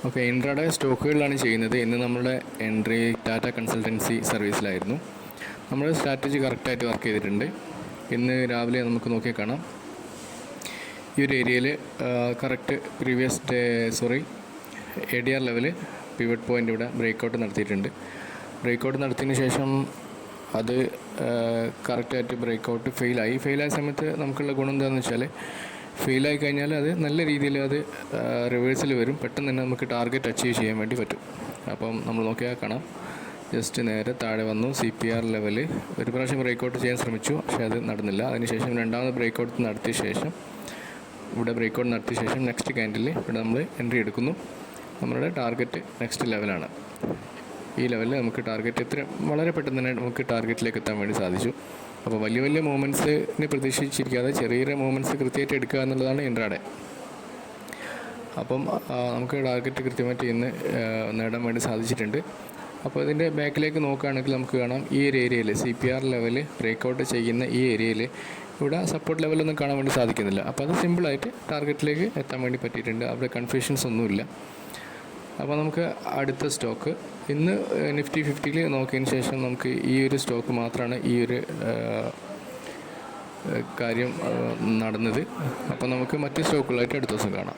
Okay, intraday സ്റ്റോക്കുകളിലാണ് ചെയ്യുന്നത്. ഇന്ന് നമ്മുടെ എൻട്രി ടാറ്റ കൺസൾട്ടൻസി സർവീസിലായിരുന്നു. നമ്മൾ സ്ട്രാറ്റജി കറക്റ്റായിട്ട് വർക്ക് ചെയ്തിട്ടുണ്ട്. ഇന്ന് രാവിലെ നമുക്ക് നോക്കിയാൽ കാണാം, ഈ ഒരു ഏരിയയിൽ correct previous A D R level pivot point ഇവിടെ ബ്രേക്കൗട്ട് നടത്തിയിട്ടുണ്ട്. ബ്രേക്കൗട്ട് നടത്തിയതിന് ശേഷം അത് കറക്റ്റായിട്ട് ബ്രേക്കൗട്ട് ഫെയിലായ സമയത്ത് നമുക്കുള്ള ഗുണം എന്താണെന്ന് വെച്ചാൽ, ഫെയിലായി കഴിഞ്ഞാൽ അത് നല്ല രീതിയിൽ അത് റിവേഴ്സിൽ വരും. പെട്ടെന്ന് തന്നെ നമുക്ക് ടാർഗറ്റ് അച്ചീവ് ചെയ്യാൻ വേണ്ടി പറ്റും. അപ്പം നമ്മൾ നോക്കിയാൽ കാണാം, ജസ്റ്റ് നേരെ താഴെ വന്നു. CPR ലെവൽ ഒരു പ്രാവശ്യം ബ്രേക്കൗട്ട് ചെയ്യാൻ ശ്രമിച്ചു, പക്ഷേ അത് നടന്നില്ല. അതിനുശേഷം രണ്ടാമത് ബ്രേക്കൗട്ട് നടത്തിയ ശേഷം നെക്സ്റ്റ് ക്യാൻഡിൽ ഇവിടെ നമ്മൾ എൻട്രി എടുക്കുന്നു. നമ്മളുടെ ടാർഗറ്റ് നെക്സ്റ്റ് ലെവലാണ്. ഈ ലെവലിൽ നമുക്ക് ടാർഗറ്റ് വളരെ പെട്ടെന്ന് തന്നെ നമുക്ക് ടാർഗറ്റിലേക്ക് എത്താൻ വേണ്ടി സാധിച്ചു. അപ്പോൾ വലിയ മൂവ്മെൻറ്റ്സിനെ പ്രതീക്ഷിച്ചിരിക്കാതെ ചെറിയ മൂവ്മെൻറ്റ്സ് കൃത്യമായിട്ട് എടുക്കുക എന്നുള്ളതാണ് ഇൻട്രാഡേ. അപ്പം നമുക്ക് ടാർഗറ്റ് കൃത്യമായിട്ട് ഇന്ന് നേടാൻ വേണ്ടി സാധിച്ചിട്ടുണ്ട്. അപ്പോൾ ഇതിൻ്റെ ബാക്കിലേക്ക് നോക്കുകയാണെങ്കിൽ നമുക്ക് കാണാം, ഈ ഒരു ഏരിയയിൽ CPR ലെവൽ ബ്രേക്കൗട്ട് ചെയ്യുന്ന ഈ ഏരിയയിൽ ഇവിടെ സപ്പോർട്ട് ലെവലൊന്നും കാണാൻ വേണ്ടി സാധിക്കുന്നില്ല. അപ്പോൾ അത് സിമ്പിളായിട്ട് ടാർഗറ്റിലേക്ക് എത്താൻ വേണ്ടി പറ്റിയിട്ടുണ്ട്. അവിടെ കൺഫ്യൂഷൻസ് ഒന്നുമില്ല. അപ്പോൾ നമുക്ക് അടുത്ത സ്റ്റോക്ക് ഇന്ന് നിഫ്റ്റി 50 നോക്കിയതിന് ശേഷം നമുക്ക് ഈ ഒരു സ്റ്റോക്ക് മാത്രമാണ് ഈ ഒരു കാര്യം നടന്നത്. അപ്പോൾ നമുക്ക് മറ്റ് സ്റ്റോക്കുകളായിട്ട് അടുത്ത ദിവസം കാണാം.